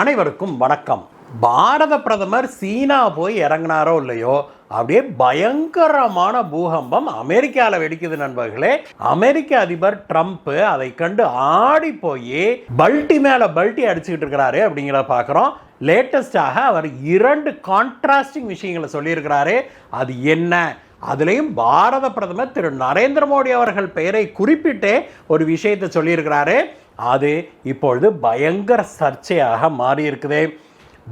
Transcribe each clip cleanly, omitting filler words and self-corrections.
அனைவருக்கும் வணக்கம். பாரத பிரதமர் சீனா போய் இறங்கினாரோ இல்லையோ, அப்படியே பயங்கரமான பூகம்பம் அமெரிக்காவில் வெடிக்குது நண்பர்களே. அமெரிக்க அதிபர் ட்ரம்ப் அதை கண்டு ஆடி போய் பல்ட்டி மேல பல்ட்டி அடிச்சுக்கிட்டு இருக்கிறாரு அப்படிங்கிறத பார்க்குறோம். லேட்டஸ்டாக அவர் 2 கான்ட்ராஸ்டிங் விஷயங்களை சொல்லியிருக்கிறாரு. அது என்ன? அதுலேயும் பாரத பிரதமர் திரு நரேந்திர மோடி அவர்கள் பெயரை குறிப்பிட்டே ஒரு விஷயத்தை சொல்லியிருக்கிறாரு. அது இப்பொழுது பயங்கர சர்ச்சையாக மாறி இருக்குது.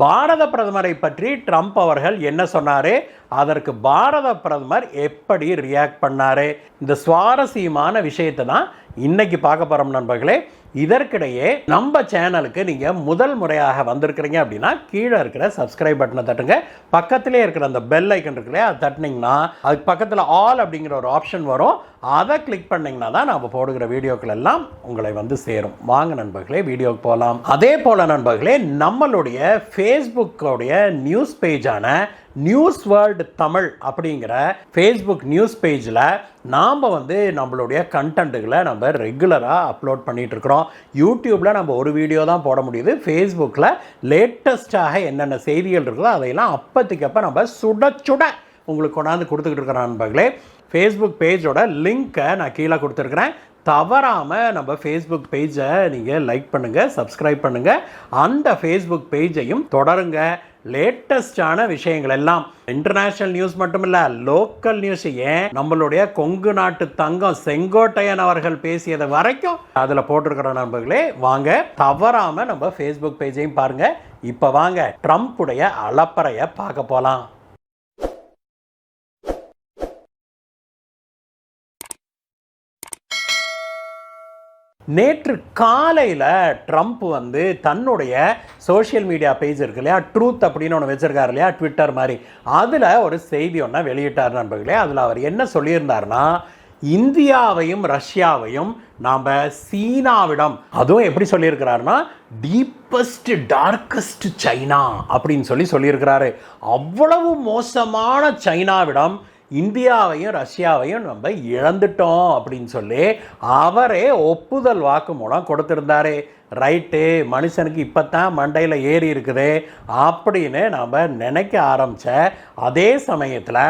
பாரத பிரதமரை பற்றி ட்ரம்ப் அவர்கள் என்ன சொன்னார், அதற்கு பாரத பிரதமர் எப்படி ரியாக்ட் பண்ணார், இந்த சுவாரஸ்யமான விஷயத்தை தான் இன்னைக்கு பார்க்க போகிறோம் நண்பர்களே. இதற்கிடையே நம்ம சேனலுக்கு நீங்கள் முதல் முறையாக வந்திருக்கிறீங்க அப்படின்னா கீழே இருக்கிற சப்ஸ்கிரைப் பட்டனை தட்டுங்க. பக்கத்திலே இருக்கிற அந்த பெல் ஐக்கன் இருக்குல்ல, அதை தட்டினீங்கன்னா அதுக்கு பக்கத்தில் ஆல் அப்படிங்கிற ஒரு ஆப்ஷன் வரும். அதை கிளிக் பண்ணிங்கன்னா தான் நம்ம போடுகிற வீடியோக்கள் எல்லாம் உங்களை வந்து சேரும். வாங்க நண்பர்களே, வீடியோக்கு போகலாம். அதே போல் நண்பர்களே, நம்மளுடைய ஃபேஸ்புக்கோடைய நியூஸ் பேஜான நியூஸ் வேர்ல்டு தமிழ் அப்படிங்கிற ஃபேஸ்புக் நியூஸ் பேஜில் நாம் வந்து நம்மளுடைய கண்டென்ட்டுகளை நம்ம ரெகுலராக அப்லோட் பண்ணிகிட்டு இருக்கிறோம். யூடியூப்பில் நம்ம ஒரு வீடியோ தான் போட முடியுது. ஃபேஸ்புக்கில் லேட்டஸ்ட்டாக என்னென்ன செய்திகள் இருக்குதோ அதையெல்லாம் அப்போதைக்கப்போ நம்ம சுட சுட உங்களுக்கு கொண்டாந்து கொடுத்துக்கிட்டு இருக்கிறோம் நண்பர்களே. ஃபேஸ்புக் பேஜோட லிங்க்கை நான் கீழே கொடுத்துருக்குறேன். தவறாமல் நம்ம ஃபேஸ்புக் பேஜை நீங்கள் லைக் பண்ணுங்கள், சப்ஸ்கிரைப் பண்ணுங்கள். அந்த ஃபேஸ்புக் பேஜையும் தொடருங்க. லேட்டஸ்டான விஷயங்கள் எல்லாம் இன்டர்நேஷ்னல் நியூஸ் மட்டும் இல்லை, லோக்கல் நியூஸ், ஏன் நம்மளுடைய கொங்கு நாட்டு தங்கம் செங்கோட்டையன் அவர்கள் பேசியது வரைக்கும் அதில் போட்டிருக்கிற நண்பர்களே. வாங்க, தவறாமல் நம்ம ஃபேஸ்புக் பேஜையும் பாருங்கள். இப்போ வாங்க ட்ரம்ப்புடைய அலப்பறையை பார்க்க போகலாம். நேற்று காலையில் ட்ரம்ப் வந்து தன்னுடைய சோஷியல் மீடியா பேஜ் இருக்கு இல்லையா, ட்ரூத் அப்படின்னு ஒன்று வச்சுருக்காரு இல்லையா, ட்விட்டர் மாதிரி, அதில் ஒரு செய்தி ஒன்று வெளியிட்டார் நண்பர்களே. அதில் அவர் என்ன சொல்லியிருந்தார்னா, இந்தியாவையும் ரஷ்யாவையும் நாம் சீனாவிடம், அதுவும் எப்படி சொல்லியிருக்கிறாருன்னா டீப்பஸ்ட் டார்க்கஸ்ட் சைனா அப்படின்னு சொல்லியிருக்கிறாரு. அவ்வளவு மோசமான சைனாவிடம் இந்தியாவையும் ரஷ்யாவையும் நம்ம இழந்துட்டோம் அப்படின்னு சொல்லி அவரே ஒப்புதல் வாக்கு மூலம் கொடுத்துருந்தாரு. ரைட்டு, மனுஷனுக்கு இப்போ தான் மண்டையில் ஏறி இருக்குது அப்படின்னு நாம் நினைக்க ஆரம்பித்த அதே சமயத்தில்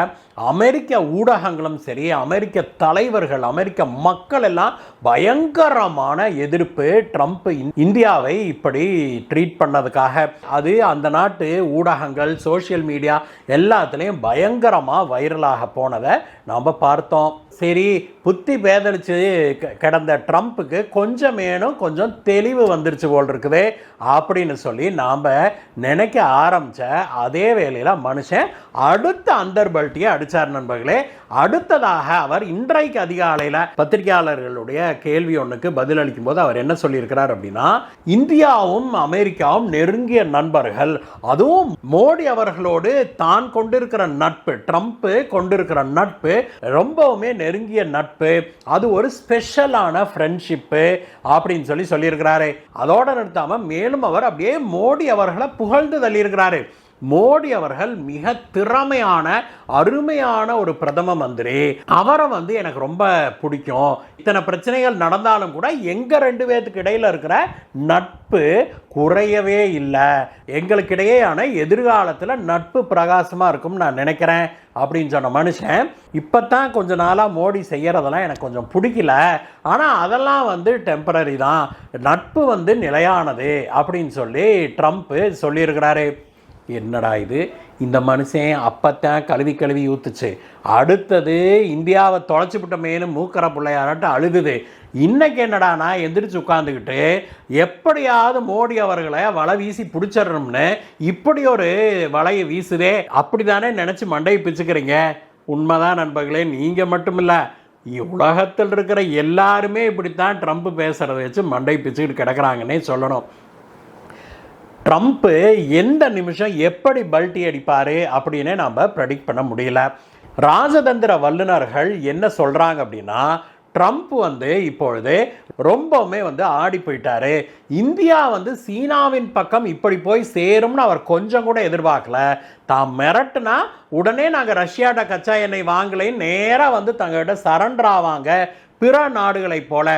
அமெரிக்க ஊடகங்களும் சரி, அமெரிக்க தலைவர்கள், அமெரிக்க மக்கள் எல்லாம் பயங்கரமான எதிர்ப்பு ட்ரம்ப் இந்தியாவை இப்படி ட்ரீட் பண்ணதுக்காக. அது அந்த நாட்டு ஊடகங்கள், சோஷியல் மீடியா எல்லாத்துலேயும் பயங்கரமாக வைரலாக போனதை நாம் பார்த்தோம். சரி, புத்தி பேதளிச்சு கிடந்த ட்ரம்ப்புக்கு கொஞ்சம் தெளிவு வந்துருச்சு போல் இருக்குது அப்படின்னு சொல்லி நாம் நினைக்க ஆரம்பித்த அதே வேளையில் மனுஷன் அடுத்த அந்தர்பல்ட்டியை அடித்தார் நண்பர்களே. அடுத்ததாக அவர் இன்றைக்கு அதிகாலையில் பத்திரிகையாளர்களுடைய கேள்வி ஒன்றுக்கு பதிலளிக்கும் போது அவர் என்ன சொல்லியிருக்கிறார் அப்படின்னா, இந்தியாவும் அமெரிக்காவும் நெருங்கிய நண்பர்கள், அதுவும் மோடி அவர்களோடு தான் கொண்டிருக்கிற நட்பு, ட்ரம்ப் கொண்டிருக்கிற நட்பு ரொம்பவுமே நெருங்கிய நட்பு, அது ஒரு ஸ்பெஷலான ஃப்ரெண்ட்ஷிப்பு அப்படின்னு சொல்லியிருக்கிறாரு. அதோட நிறுத்தாம மேலும் அவர் அப்படியே மோடி அவர்களை புகழ்ந்து தள்ளியிருக்கிறாரு. மோடி அவர்கள் மிக திறமையான அருமையான ஒரு பிரதம மந்திரி, அவரை வந்து எனக்கு ரொம்ப பிடிக்கும். இத்தனை பிரச்சனைகள் நடந்தாலும் கூட எங்க 2 பேருக்கு இடையில இருக்கிற நட்பு குறையவே இல்லை. எங்களுக்கு இடையேயான எதிர்காலத்தில் நட்பு பிரகாசமாக இருக்கும்னு நான் நினைக்கிறேன் அப்படின்னு சொன்ன மனுஷன் இப்போத்தான் கொஞ்ச நாளாக மோடி செய்யறதெல்லாம் எனக்கு கொஞ்சம் பிடிக்கல, ஆனால் அதெல்லாம் வந்து டெம்பரரி தான், நட்பு வந்து நிலையானது அப்படின்னு சொல்லி ட்ரம்ப் சொல்லியிருக்கிறாரு. என்னடா இது, இந்த மனுஷன் அப்பத்தான் கழுவி ஊத்துச்சு, அடுத்தது இந்தியாவை தொலைச்சி விட்ட மேலும் மூக்கர பிள்ளையாராட்டு அழுகுது. இன்னைக்கு என்னடா, நான் எந்திரிச்சு உட்காந்துக்கிட்டு எப்படியாவது மோடி அவர்களை வலை வீசி பிடிச்சிடணும்னு இப்படி ஒரு வலையை வீசுதே, அப்படிதானே நினச்சி மண்டையை பிச்சுக்கிறீங்க. உண்மைதான் நண்பர்களே, நீங்கள் மட்டும் இல்லை, உலகத்தில் இருக்கிற எல்லாருமே இப்படித்தான் ட்ரம்ப் பேசுகிறத வச்சு மண்டை பிச்சுக்கிட்டு கிடக்கிறாங்கன்னே சொல்லணும். ட்ரம்ப்பு எந்த நிமிஷம் எப்படி பல்ட்டி அடிப்பார் அப்படின்னு நம்ம ப்ரெடிக்ட் பண்ண முடியல. ராஜதந்திர வல்லுநர்கள் என்ன சொல்கிறாங்க அப்படின்னா, ட்ரம்ப் வந்து இப்பொழுது ரொம்பவுமே வந்து ஆடி போயிட்டாரு. இந்தியா வந்து சீனாவின் பக்கம் இப்படி போய் சேரும்னு அவர் கொஞ்சம் கூட எதிர்பார்க்கல. தாம் மிரட்டுனா உடனே நாங்கள் ரஷ்யாட்ட கச்சா எண்ணெய் வாங்கலைன்னு நேராக வந்து தங்கள்கிட்ட சரண்டர் ஆவாங்க, பிற நாடுகளைப் போல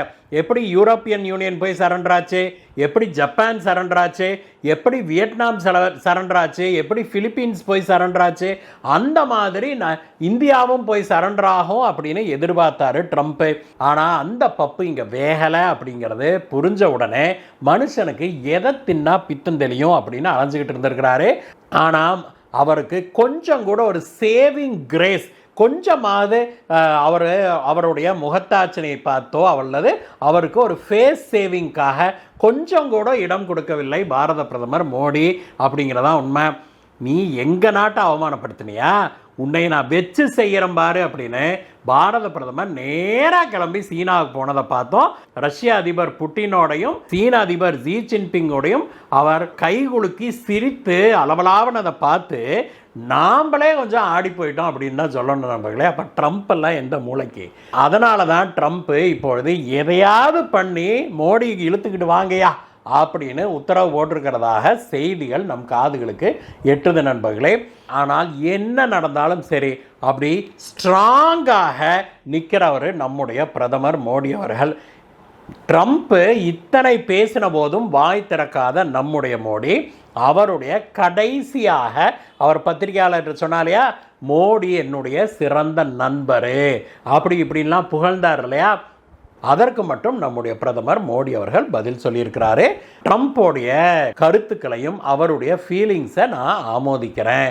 எப்படி யூரோப்பியன் யூனியன் போய் சரண்டர் ஆச்சு, எப்படி ஜப்பான் சரண்டர் ஆச்சு, எப்படி வியட்நாம் சரண்டர் ஆச்சு, எப்படி பிலிப்பீன்ஸ் போய் சரண்டர் ஆச்சு, அந்த மாதிரி இந்தியாவும் போய் சரண்டர் ஆகும் அப்படின்னு எதிர்பார்த்தாரு ட்ரம்ப். ஆனால் அந்த பப்பு இங்கே வேகலை அப்படிங்கிறது புரிஞ்ச உடனே மனுஷனுக்கு எதை தின்னா பித்தம் தெளியும் அப்படின்னு அலைஞ்சிக்கிட்டு இருந்திருக்கிறாரு. ஆனால் அவருக்கு கொஞ்சம் கூட ஒரு சேவிங் கிரேஸ், கொஞ்சமாவது அவருடைய முகத்தாட்சணையை பார்த்தோ அல்லது அவருக்கு ஒரு ஃபேஸ் சேவிங்காக கொஞ்சம் கூட இடம் கொடுக்கவில்லை பாரத பிரதமர் மோடி அப்படிங்கிறதான் உண்மை. நீ எங்கள் நாட்டை அவமானப்படுத்தினியா, உன்னை நான் வச்சு செய்கிறேன் பாரு அப்படின்னு பாரத பிரதமர் நேராக கிளம்பி சீனாவுக்கு போனதை பார்த்தோம். ரஷ்ய அதிபர் புட்டினோடையும் சீன அதிபர் ஜி ஜின்பிங்கோடையும் அவர் கைகுலுக்கி சிரித்து அளவலாவனதை பார்த்து நாம்ளே கொஞ்சம் ஆடி போயிட்டோம் அப்படின்னு தான் சொல்லணும் நண்பர்களே. அப்போ ட்ரம்ப் எல்லாம் எந்த மூளைக்கு? அதனால தான் ட்ரம்ப் இப்பொழுது எதையாவது பண்ணி மோடிக்கு இழுத்துக்கிட்டு வாங்கயா அப்படின்னு உத்தரவு போட்டிருக்கிறதாக செய்திகள் நம் காதுகளுக்கு எட்டுது நண்பர்களே. ஆனால் என்ன நடந்தாலும் சரி அப்படி ஸ்ட்ராங்காக நிற்கிறவர் நம்முடைய பிரதமர் மோடி அவர்கள். ட்ரம்ப் இத்தனை பேசின போதும் வாய் திறக்காத நம்முடைய மோடி அவருடைய கடைசியாக அவர் பத்திரிகையாளர் சொன்னாலையா, மோடி என்னுடைய சிறந்த நண்பர் அப்படி இப்படின்லாம் புகழ்ந்தார் இல்லையா, அதற்கு மட்டும் நம்முடைய பிரதமர் மோடி அவர்கள் பதில் சொல்லியிருக்கிறாரு. ட்ரம்ப்போடைய கருத்துக்களையும் அவருடைய ஃபீலிங்ஸை நான் ஆமோதிக்கிறேன்.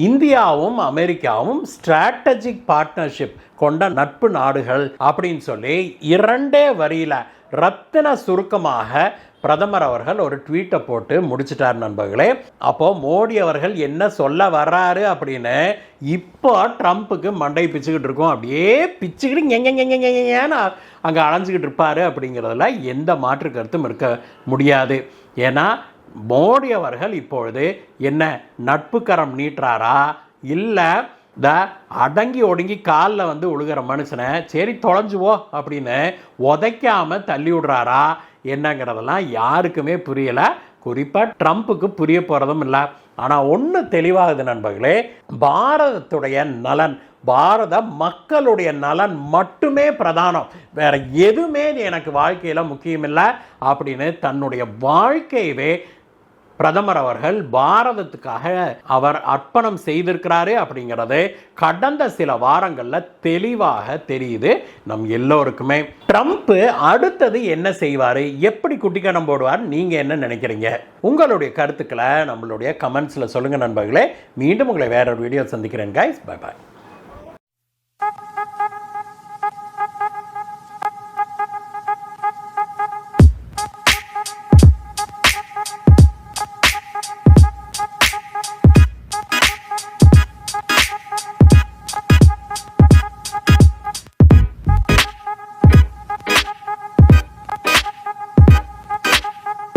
இந்தியாவும் அமெரிக்காவும் ஸ்ட்ராட்டஜிக் பார்ட்னர்ஷிப் கொண்ட நட்பு நாடுகள் அப்படின்னு சொல்லி 2 வரியில் ரத்தின சுருக்கமாக பிரதமர் அவர்கள் ஒரு ட்வீட்டை போட்டு முடிச்சிட்டார் நண்பர்களே. அப்போ மோடி அவர்கள் என்ன சொல்ல வர்றாரு அப்படின்னு இப்போ ட்ரம்ப்புக்கு மண்டை பிச்சுக்கிட்டு இருக்கோம், அப்படியே பிச்சுக்கிட்டு அங்கே அலைஞ்சிக்கிட்டு இருப்பாரு அப்படிங்கிறதுல எந்த மாற்று கருத்தும் இருக்க முடியாது. ஏன்னா மோடி அவர்கள் இப்பொழுது என்ன நட்பு கரம் நீட்டுறாரா, இல்லை அடங்கி ஒடுங்கி காலில் வந்து உழுகிற மனுஷனை சரி தொலைஞ்சுவோ அப்படின்னு உதைக்காமல் தள்ளி விடுறாரா என்னங்கிறதெல்லாம் யாருக்குமே புரியலை. குறிப்பாக ட்ரம்ப்புக்கு புரிய போகிறதும் இல்லை. ஆனால் ஒன்று தெளிவாகுது நண்பர்களே, பாரதத்துடைய நலன், பாரத மக்களுடைய நலன் மட்டுமே பிரதானம், வேற எதுவுமே எனக்கு வாழ்க்கையில் முக்கியமில்லை அப்படின்னு தன்னுடைய வாழ்க்கையவே பிரதமர் அவர்கள் பாரதத்துக்காக அவர் அர்ப்பணம் செய்திருக்கிறாரு அப்படிங்கிறது கடந்த சில வாரங்களில் தெளிவாக தெரியுது நம் எல்லோருக்குமே. ட்ரம்ப் அடுத்தது என்ன செய்வார், எப்படி குட்டிக்கணம் போடுவார், நீங்கள் என்ன நினைக்கிறீங்க? உங்களுடைய கருத்துக்களை நம்மளுடைய கமெண்ட்ஸில் சொல்லுங்கள் நண்பர்களே. மீண்டும் உங்களை வேற ஒரு வீடியோ சந்திக்கிறேன் கைஸ். Bye bye.